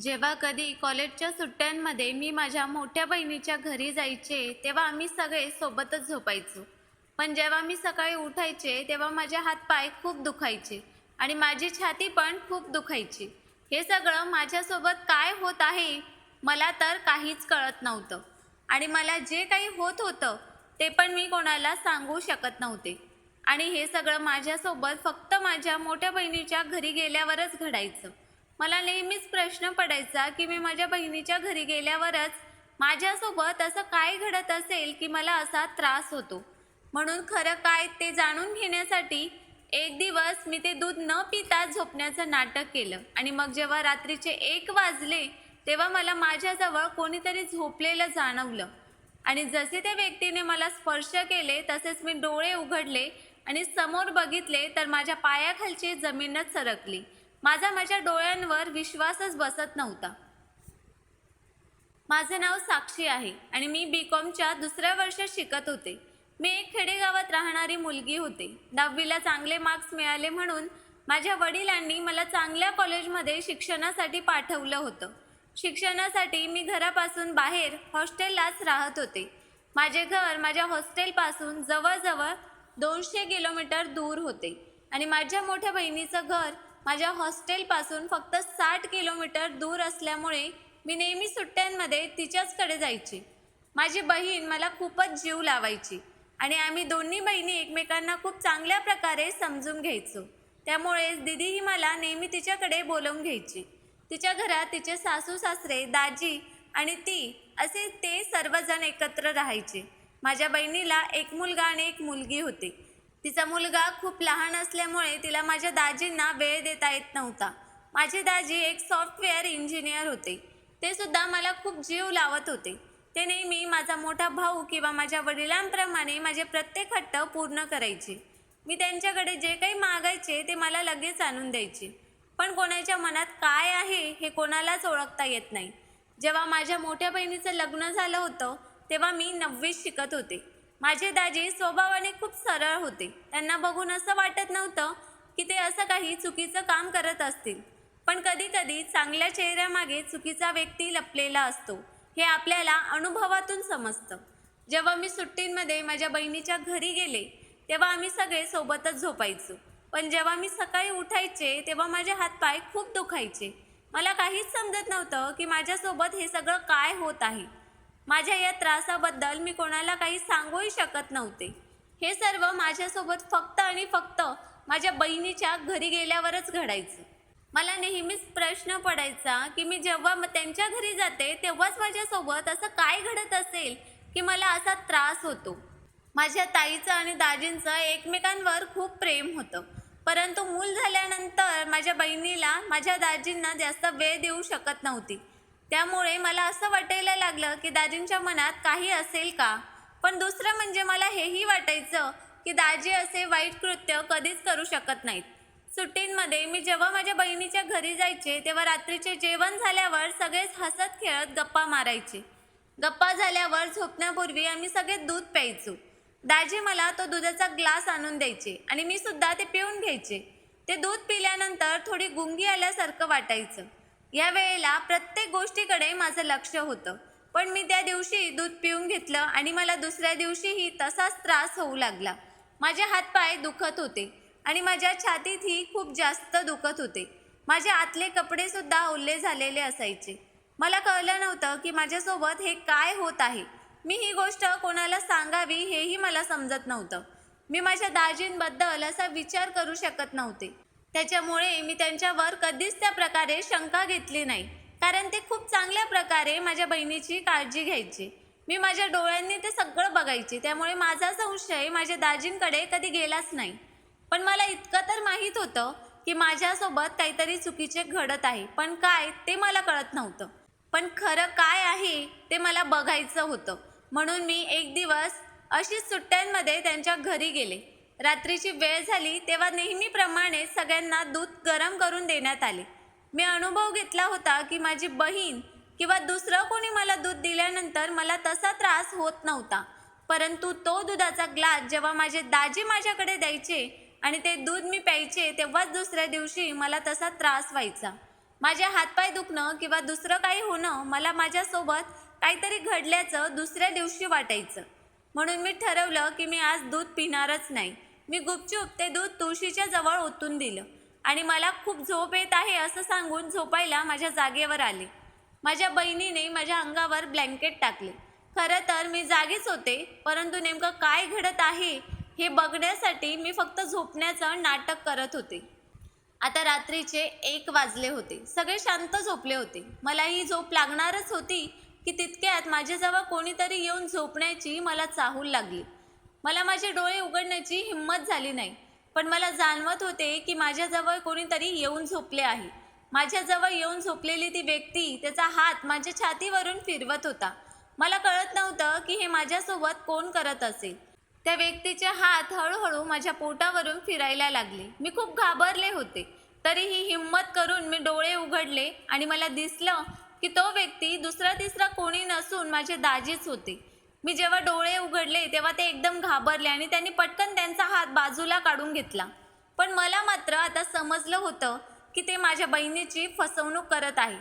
जेव्हा कधी कॉलेजच्या सुट्ट्यांमध्ये मी माझ्या मोठ्या बहिणीच्या घरी जायचे, तेव्हा आम्ही सगळे सोबतच झोपायचो. पण जेव्हा मी सकाळी उठायचे, तेव्हा माझे हात-पाय खूप दुखायचे आणि माझी छाती पण खूप दुखायची. हे सगळं माझ्यासोबत काय होत आहे, मला तर काहीच कळत नव्हतं आणि मला जे काही होत होतं, ते पण मी कोणाला सांगू शकत नव्हते. आणि हे सगळं माझ्यासोबत फक्त माझ्या मोठ्या बहिणीच्या घरी गेल्यावरच घडायचं. मला नेहमीच प्रश्न पडायचा की मी माझ्या बहिणीच्या घरी गेल्यावरच माझ्यासोबत असं काय घडत असेल की मला असा त्रास होतो. म्हणून खरं काय ते जाणून घेण्यासाठी एक दिवस मी ते दूध न पिता झोपण्याचं नाटक केलं आणि मग जेव्हा रात्रीचे 1 वाजले तेव्हा मला माझ्याजवळ कोणीतरी झोपलेलं जाणवलं आणि जसे त्या व्यक्तीने मला स्पर्श केले तसेच मी डोळे उघडले आणि समोर बघितले तर माझ्या पायाखालची जमीनच सरकली. माझ्या डोळ्यांवर विश्वासच बसत नव्हता. माझे नाव साक्षी आहे आणि मी बी.कॉमच्या दुसऱ्या वर्षात शिकत होते. मी एक खेडेगावात राहणारी मुलगी होते. 10वीला चांगले मार्क्स मिळाले म्हणून माझ्या वडिलांनी मला चांगल्या कॉलेजमध्ये शिक्षणासाठी पाठवलं होतं. शिक्षणासाठी मी घरापासून बाहेर हॉस्टेललाच राहत होते. माझे घर माझ्या हॉस्टेलपासून जवळजवळ 200 किलोमीटर दूर होते आणि माझ्या मोठ्या बहिणीचं घर माझ्या हॉस्टेलपासून फक्त 60 किलोमीटर दूर असल्यामुळे मी नेहमी सुट्ट्यांमध्ये तिच्याचकडे जायचे. माझी बहीण मला खूपच जीव लावायची आणि आम्ही दोन्ही बहिणी एकमेकांना खूप चांगल्या प्रकारे समजून घ्यायचो. त्यामुळेच दीदी ही मला नेहमी तिच्याकडे बोलावून घ्यायची. तिच्या घरात तिचे सासू-सासरे, दाजी आणि ती असे ते सर्वजण एकत्र राहायचे. माझ्या बहिणीला एक मुलगा आणि एक मुलगी होती. तिचा मुलगा खूप लहान असल्यामुळे तिला माझ्या दाजींना वेळ देता येत नव्हता. माझे दाजी एक सॉफ्टवेअर इंजिनियर होते. ते सुद्धा मला खूप जीव लावत होते. ते नेहमी माझा मोठा भाऊ किंवा माझ्या वडिलांप्रमाणे माझे प्रत्येक हट्ट पूर्ण करायचे. मी त्यांच्याकडे जे काही मागायचे ते मला लगेच आणून द्यायचे. पण कोणाच्या मनात काय आहे हे कोणालाच ओळखता येत नाही. जेव्हा माझ्या मोठ्या बहिणीचं लग्न झालं होतं तेव्हा मी 9वीत शिकत होते. माझे दाजी स्वभावाने खूप सरळ होते. त्यांना बघून असं वाटत नव्हतं की ते असं काही चुकीचं काम करत असतील. पण कधीकधी चांगल्या चेहऱ्यामागे चुकीचा व्यक्ती लपलेला असतो, हे आपल्याला अनुभवातून समजतं. जेव्हा मी सुट्टींमध्ये माझ्या बहिणीच्या घरी गेले, तेव्हा आम्ही सगळे सोबतच झोपायचो. पण जेव्हा मी सकाळी उठायचे, तेव्हा माझे हातपाय खूप दुखायचे. मला काहीच समजत नव्हतं की माझ्यासोबत हे सगळं काय होत आहे. माझ्या या त्रासाबद्दल मी कोणाला काही सांगूही शकत नव्हते. हे सर्व माझ्यासोबत फक्त आणि फक्त माझ्या बहिणीच्या घरी गेल्यावरच घडायचं. मला नेहमीच प्रश्न पडायचा की मी जेव्हा त्यांच्या घरी जाते तेव्हाच माझ्यासोबत असं काय घडत असेल की मला असा त्रास होतो. माझ्या ताईचं आणि दाजींचं एकमेकांवर खूप प्रेम होतं. परंतु मूल झाल्यानंतर माझ्या बहिणीला माझ्या दाजींना जास्त वेळ देऊ शकत नव्हती. त्यामुळे मला असं वाटायला लागलं की दाजींच्या मनात काही असेल का? पण दुसरं म्हणजे मला हेही वाटायचं की दाजी असे वाईट कृत्य कधीच करू शकत नाहीत. सुट्टींमध्ये मी जेव्हा माझ्या बहिणीच्या घरी जायचे तेव्हा रात्रीचे जेवण झाल्यावर सगळेच हसत खेळत गप्पा मारायचे. गप्पा झाल्यावर झोपण्यापूर्वी आम्ही सगळे दूध प्यायचो. दाजी मला तो दुधाचा ग्लास आणून द्यायचे आणि मी सुद्धा ते पिऊन घ्यायचे. ते दूध पिल्यानंतर थोडी गुंगी आल्यासारखं वाटायचं. या वेळेला प्रत्येक गोष्टीकडे माझं लक्ष होतं. पण मी त्या दिवशी दूध पिऊन घेतलं आणि मला दुसऱ्या दिवशीही तसाच त्रास होऊ लागला. माझे हातपाय दुखत होते आणि माझ्या छातीतही खूप जास्त दुखत होते. माझे आतले कपडेसुद्धा ओले झालेले असायचे. मला कळलं नव्हतं की माझ्यासोबत हे काय होत आहे. मी ही गोष्ट कोणाला सांगावी हेही मला समजत नव्हतं. मी माझ्या दाजींबद्दल असा विचार करू शकत नव्हते. त्याच्यामुळे मी त्यांच्यावर कधीच त्या प्रकारे शंका घेतली नाही. कारण ते खूप चांगल्या प्रकारे माझ्या बहिणीची काळजी घ्यायचे. मी माझ्या डोळ्यांनी ते सगळं बघायचे. त्यामुळे माझा संशय माझ्या दाजींकडे कधी गेलाच नाही. पण मला इतकं तर माहीत होतं की माझ्यासोबत काहीतरी चुकीचे घडत आहे. पण काय ते मला कळत नव्हतं. पण खरं काय आहे ते मला बघायचं होतं. म्हणून मी एक दिवस अशीच सुट्ट्यांमध्ये त्यांच्या घरी गेले. रात्रीची वेळ झाली तेव्हा नेहमीप्रमाणे सगळ्यांना दूध गरम करून देण्यात आले. मी अनुभव घेतला होता की माझी बहीण किंवा दुसरं कोणी मला दूध दिल्यानंतर मला तसा त्रास होत नव्हता. परंतु तो दुधाचा ग्लास जेव्हा माझे दाजी माझ्याकडे द्यायचे आणि ते दूध मी प्यायचे तेव्हाच दुसऱ्या दिवशी मला तसा त्रास व्हायचा. माझे हातपाय दुखणं किंवा दुसरं काही होणं मला माझ्यासोबत काहीतरी घडल्याचं दुसऱ्या दिवशी वाटायचं. म्हणून मी ठरवलं की मी आज दूध पिणारच नाही. मी गुपचूप ते दूध तुळशीच्या जवळ ओतून दिलं आणि मला खूप झोप येत आहे असं सांगून झोपायला माझ्या जागेवर आले. माझ्या बहिणीने माझ्या अंगावर ब्लँकेट टाकले. खरं तर मी जागीच होते, परंतु नेमकं काय घडत आहे हे बघण्यासाठी मी फक्त झोपण्याचं नाटक करत होते. आता रात्रीचे 1 वाजले होते. सगळे शांत झोपले होते. मलाही झोप लागणारच होती की तितक्यात माझ्याजवळ कोणीतरी येऊन झोपण्याची मला चाहूल लागली. मला माझे डोळे उघडण्याची हिंमत झाली नाही, पण मला जाणवत होते की माझ्याजवळ कोणीतरी येऊन झोपले आहे. माझ्याजवळ येऊन झोपलेली ती व्यक्ती त्याचा हात माझ्या छातीवरून फिरवत होता. मला कळत नव्हतं की हे माझ्यासोबत कोण करत असेल. त्या व्यक्तीचे हात हळूहळू माझ्या पोटावरून फिरायला लागले. मी खूप घाबरले होते. तरीही हिंमत करून मी डोळे उघडले आणि मला दिसलं की तो व्यक्ती दुसरा तिसरा कोणी नसून माझे दाजीच होते. मी जेव्हा डोळे उघडले तेव्हा ते एकदम घाबरले आणि त्यांनी पटकन त्यांचा हात बाजूला काढून घेतला. पण मला मात्र आता समजलं होतं की ते माझ्या बहिणीची फसवणूक करत आहे.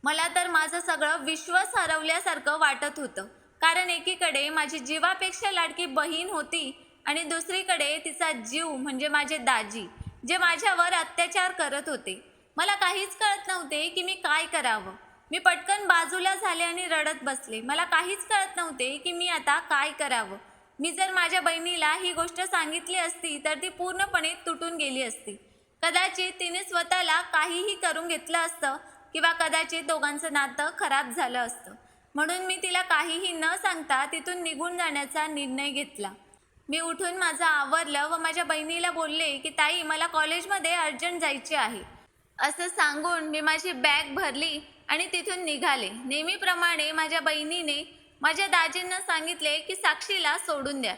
मला तर माझं सगळं विश्वास हरवल्यासारखं वाटत होतं. कारण एकीकडे माझी जीवापेक्षा लाडकी बहीण होती आणि दुसरीकडे तिचा जीव म्हणजे माझे दाजी, जे माझ्यावर अत्याचार करत होते. मला काहीच कळत नव्हते की मी काय करावं. मी पटकन बाजूला झाले आणि रडत बसले. मला काहीच कळत नव्हते की मी आता काय करावं. मी जर माझ्या बहिणीला ही गोष्ट सांगितली असती तर ती पूर्णपणे तुटून गेली असती. कदाचित तिने स्वतःला काहीही करून घेतलं असतं किंवा कदाचित दोघांचं नातं खराब झालं असतं. म्हणून मी तिला काहीही न सांगता तिथून निघून जाण्याचा निर्णय घेतला. मी उठून माझं आवरलं व माझ्या बहिणीला बोलले की ताई, मला कॉलेजमध्ये अर्जंट जायचे आहे. असं सांगून मी माझी बॅग भरली आणि तिथून निघाले. नेहमीप्रमाणे माझ्या बहिणीने माझ्या दाजींना सांगितले की साक्षीला सोडून द्या.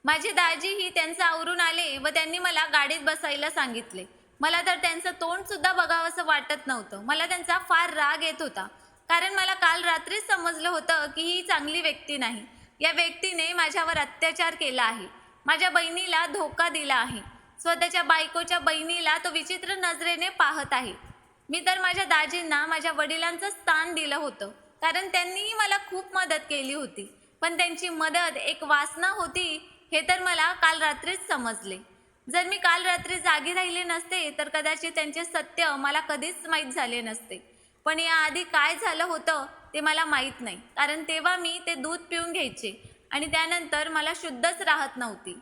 माझे दाजीही त्यांचं आवरून आले व त्यांनी मला गाडीत बसायला सांगितले. मला तर त्यांचं तोंडसुद्धा बघावंसं वाटत नव्हतं. मला त्यांचा फार राग येत होता, कारण मला काल रात्रीच समजलं होतं की ही चांगली व्यक्ती नाही. या व्यक्तीने माझ्यावर अत्याचार केला आहे, माझ्या बहिणीला धोका दिला आहे. स्वतःच्या बायकोच्या बहिणीला तो विचित्र नजरेने पाहत आहे. मी तर माझ्या दाजींना माझ्या वडिलांचं स्थान दिलं होतं, कारण त्यांनीही मला खूप मदत केली होती. पण त्यांची मदत एक वासना होती हे तर मला काल रात्रीच समजले. जर मी काल रात्री जागी राहिले नसते तर कदाचित त्यांचे सत्य मला कधीच माहीत झाले नसते. पण याआधी काय झालं होतं ते मला माहीत नाही, कारण तेव्हा मी ते दूध पिऊन घ्यायचे आणि त्यानंतर मला शुद्धच राहत नव्हती.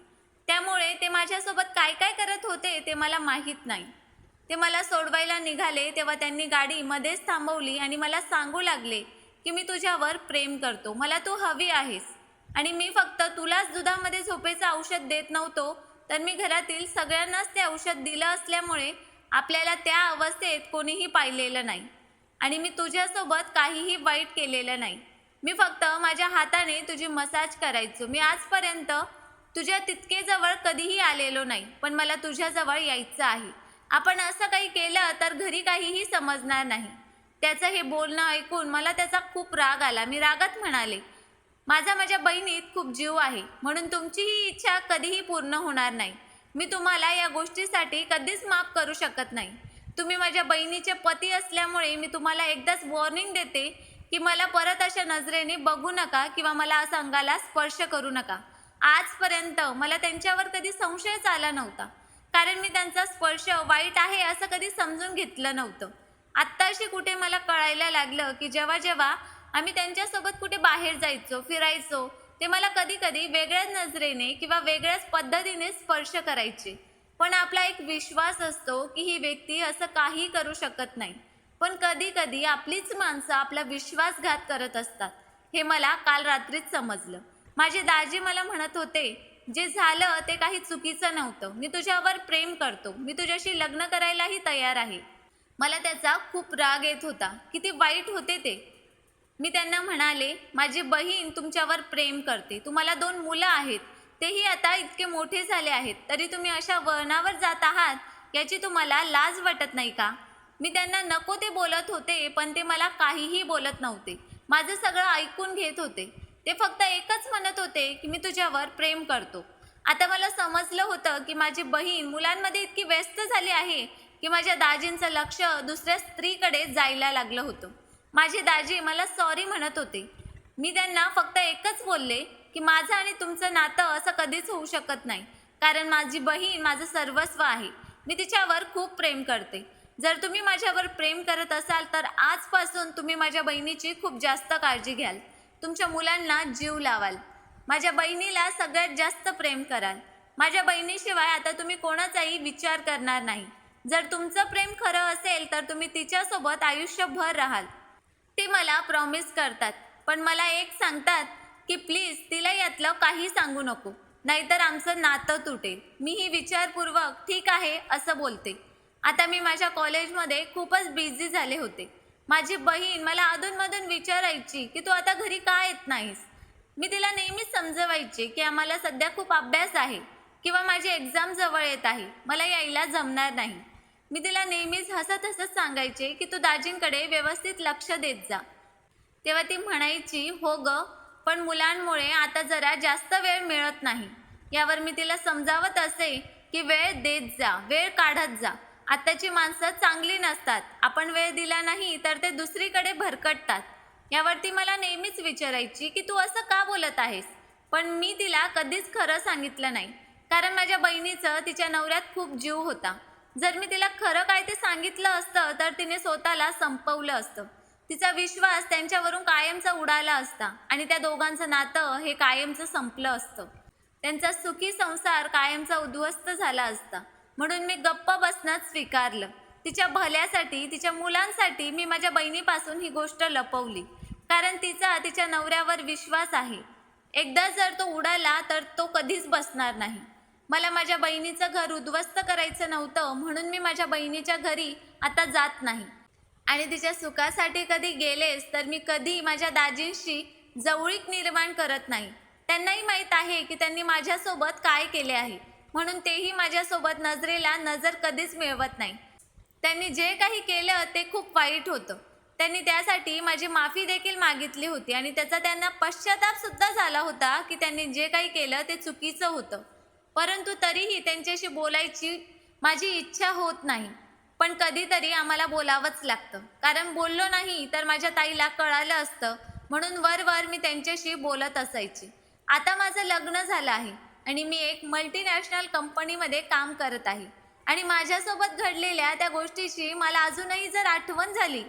त्यामुळे ते माझ्यासोबत काय काय करत होते ते मला माहीत नाही. ते मला सोडवायला निघाले तेव्हा त्यांनी गाडी मध्येच थांबवली आणि मला सांगू लागले की मी तुझ्यावर प्रेम करतो, मला तू हवी आहेस. आणि मी फक्त तुलाच दुधामध्ये झोपेचं औषध देत नव्हतो, तर मी घरातील सगळ्यांनाच ते औषध दिलं असल्यामुळे आपल्याला त्या अवस्थेत कोणीही पाहिलेलं नाही. आणि मी तुझ्यासोबत काहीही वाईट केलेलं नाही. मी फक्त माझ्या हाताने तुझी मसाज करायचो. मी आजपर्यंत तुझ्या तितके जवळ कधीही आलेलो नाही, पण मला तुझ्याजवळ यायचं आहे. आपण असं काही केलं तर घरी काहीही समजणार नाही. त्याचं हे बोलणं ऐकून मला त्याचा खूप राग आला. मी रागात म्हणाले, माझ्या बहिणीत खूप जीव आहे, म्हणून तुमची ही इच्छा कधीही पूर्ण होणार नाही. मी तुम्हाला या गोष्टीसाठी कधीच माफ करू शकत नाही. तुम्ही माझ्या बहिणीचे पती असल्यामुळे मी तुम्हाला एकदाच वॉर्निंग देते की मला परत अशा नजरेने बघू नका किंवा मला असं अंगाला स्पर्श करू नका. आजपर्यंत मला त्यांच्यावर कधी संशयच आला नव्हता, कारण मी त्यांचा स्पर्श वाईट आहे असं कधी समजून घेतलं नव्हतं. आत्ताशी कुठे मला कळायला लागलं की जेव्हा जेव्हा आम्ही त्यांच्यासोबत कुठे बाहेर जायचो, फिरायचो, ते मला कधी कधी वेगळ्याच नजरेने किंवा वेगळ्याच पद्धतीने स्पर्श करायचे. पण आपला एक विश्वास असतो की ही व्यक्ती असं काही करू शकत नाही. पण कधी कधी आपलीच माणसं आपला विश्वासघात करत असतात, हे मला काल रात्रीच समजलं. माझे दाजी मला म्हणत होते, जे झालं ते काही चुकीचं नव्हतं. मी तुझ्यावर प्रेम करतो, मी तुझ्याशी लग्न करायलाही तयार आहे. मला त्याचा खूप राग येत होता. किती वाईट होते ते. मी त्यांना म्हणाले, माझी बहीण तुमच्यावर प्रेम करते, तुम्हाला 2 मुलं आहेत, तेही आता इतके मोठे झाले आहेत, तरी तुम्ही अशा वळणावर जात आहात, याची तुम्हाला लाज वाटत नाही का? मी त्यांना नको ते बोलत होते, पण ते मला काहीही बोलत नव्हते. माझं सगळं ऐकून घेत होते. ते फक्त एकच म्हणत होते की मी तुझ्यावर प्रेम करतो. आता मला समजलं होतं की माझी बहीण मुलांमध्ये इतकी व्यस्त झाली आहे की माझ्या दाजींचं लक्ष दुसऱ्या स्त्रीकडे जायला लागलं होतं. माझे दाजी मला सॉरी म्हणत होते. मी त्यांना फक्त एकच बोलले की माझं आणि तुमचं नातं असं कधीच होऊ शकत नाही, कारण माझी बहीण माझं सर्वस्व आहे. मी तिच्यावर खूप प्रेम करते. जर तुम्ही माझ्यावर प्रेम करत असाल तर आजपासून तुम्ही माझ्या बहिणीची खूप जास्त काळजी घ्याल, तुमच्या मुलांना जीव लावाल, माझ्या बहिणीला सगळ्यात जास्त प्रेम कराल. माझ्या बहिणीशिवाय आता तुम्ही कोणाचाही विचार करणार नाही. जर तुमचं प्रेम खरं असेल तर तुम्ही तिच्यासोबत आयुष्यभर राहाल. ते मला प्रॉमिस करतात, पण मला एक सांगतात की प्लीज तिला यातलं काही सांगू नको, नाहीतर आमचं नातं तुटेल. मीही विचारपूर्वक ठीक आहे असं बोलते. आता मी माझ्या कॉलेजमध्ये खूपच बिझी झाले होते. माझी बहीण मला अधूनमधून विचारायची की तू आता घरी का येत नाहीस. मी तिला नेहमीच समजवायचे की आम्हाला सध्या खूप अभ्यास आहे किंवा माझी एक्झाम जवळ येत आहे, मला यायला जमणार नाही. मी तिला नेहमीच हसत हसत सांगायचे की तू दाजींकडे व्यवस्थित लक्ष देत जा. तेव्हा ती म्हणायची हो ग, पण मुलांमुळे आता जरा जास्त वेळ मिळत नाही. यावर मी तिला समजावत असे की वेळ देत जा, वेळ काढत जा. आताची माणसं चांगली नसतात, आपण वेळ दिला नाही तर ते दुसरीकडे भरकटतात. यावरती मला नेहमीच विचारायची की तू असं का बोलत आहेस. पण मी तिला कधीच खरं सांगितलं नाही, कारण माझ्या बहिणीचं तिच्या नवऱ्यात खूप जीव होता. जर मी तिला खरं काय ते सांगितलं असतं तर तिने स्वतःला संपवलं असतं. तिचा विश्वास त्यांच्यावरून कायमचा उडाला असता आणि त्या दोघांचं नातं हे कायमचं संपलं असतं. त्यांचा सुखी संसार कायमचा उद्ध्वस्त झाला असता. म्हणून मी गप्प बसणं स्वीकारलं. तिच्या भल्यासाठी, तिच्या मुलांसाठी मी माझ्या बहिणीपासून ही गोष्ट लपवली, कारण तिचा तिच्या नवऱ्यावर विश्वास आहे. एकदा जर तो उडाला तर तो कधीच बसणार नाही. मला माझ्या बहिणीचं घर उद्ध्वस्त करायचं नव्हतं, म्हणून मी माझ्या बहिणीच्या घरी आता जात नाही. आणि तिच्या सुखासाठी कधी गेलेस तर मी कधी माझ्या दाजींशी जवळीक निर्माण करत नाही. त्यांनाही माहीत आहे की त्यांनी माझ्यासोबत काय केले आहे, म्हणून तेही माझ्यासोबत नजरेला नजर कधीच मिळवत नाही. त्यांनी जे काही केलं ते खूप वाईट होतं. त्यांनी त्यासाठी माझी माफी देखील मागितली होती आणि त्याचा त्यांना पश्चातापसुद्धा झाला होता की त्यांनी जे काही केलं ते चुकीचं होतं. परंतु तरीही त्यांच्याशी बोलायची माझी इच्छा होत नाही. पण कधीतरी आम्हाला बोलावंच लागतं, कारण बोललो नाही तर माझ्या ताईला कळालं असतं, म्हणून वरवर मी त्यांच्याशी बोलत असायची. आता माझं लग्न झालं आहे आणि मी एक मल्टीनॅशनल कंपनीमध्ये काम करत आहे आणि माझ्यासोबत घडलेल्या त्या गोष्टीची मला अजूनही जर आठवण झाली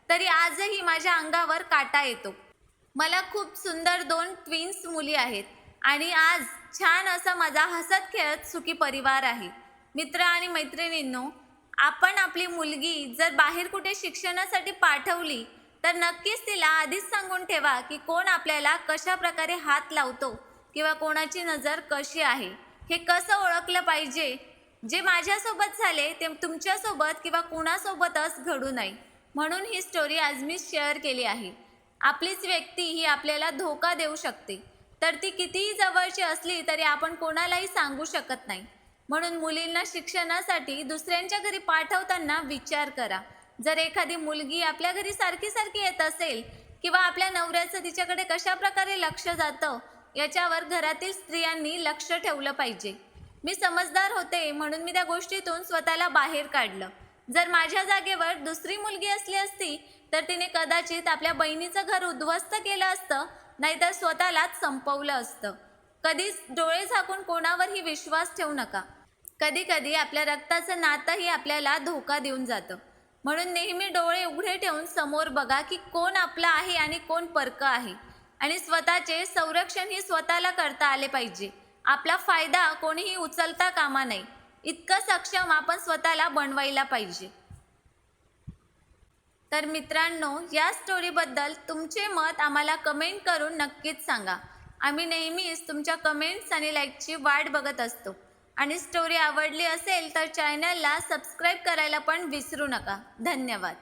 तरी आजही माझ्या अंगावर काटा येतो. मला खूप सुंदर 2 ट्विन्स मुली आहेत आणि आज छान असा माझा हसत खेळत सुखी परिवार आहे. मित्र आणि मैत्रिणींनो, आपण आपली मुलगी जर बाहेर कुठे शिक्षणासाठी पाठवली तर नक्कीच तिला आधीच सांगून ठेवा की कोण आपल्याला कशा प्रकारे हात लावतो किंवा कोणाची नजर कशी आहे, हे कसं ओळखलं पाहिजे. जे माझ्यासोबत झाले ते तुमच्यासोबत किंवा कुणासोबतच घडू नये, म्हणून ही स्टोरी आज मी शेअर केली आहे. आपलीच व्यक्ती ही आपल्याला धोका देऊ शकते, तर ती कितीही जवळची असली तरी आपण कोणालाही सांगू शकत नाही. म्हणून मुलींना शिक्षणासाठी दुसऱ्यांच्या घरी पाठवताना विचार करा. जर एखादी मुलगी आपल्या घरी सारखी सारखी येत असेल किंवा आपल्या नवऱ्याचं तिच्याकडे कशा प्रकारे लक्ष जातं याच्यावर घरातील स्त्रियांनी लक्ष ठेवलं पाहिजे. मी समजदार होते म्हणून मी त्या गोष्टीतून स्वतःला बाहेर काढलं. जर माझ्या जागेवर दुसरी मुलगी असली असती तर तिने कदाचित आपल्या बहिणीचं घर उद्ध्वस्त केलं असतं, नाहीतर स्वतःलाच संपवलं असतं. कधीच डोळे झाकून कोणावरही विश्वास ठेवू नका. कधी कधी आपल्या रक्ताचं नातंही आपल्याला धोका देऊन जातं. म्हणून नेहमी डोळे उघडे ठेवून समोर बघा की कोण आपलं आहे आणि कोण परकं आहे. आणि स्वतःचे संरक्षणही स्वतःला करता आले पाहिजे. आपला फायदा कोणीही उचलता कामा नये, इतकं सक्षम आपण स्वतःला बनवायला पाहिजे. तर मित्रांनो, या स्टोरीबद्दल तुमचे मत आम्हाला कमेंट करून नक्कीच सांगा. आम्ही नेहमीच तुमच्या कमेंट्स आणि लाईकची वाट बघत असतो. आणि स्टोरी आवडली असेल तर चॅनलला सबस्क्राईब करायला पण विसरू नका. धन्यवाद.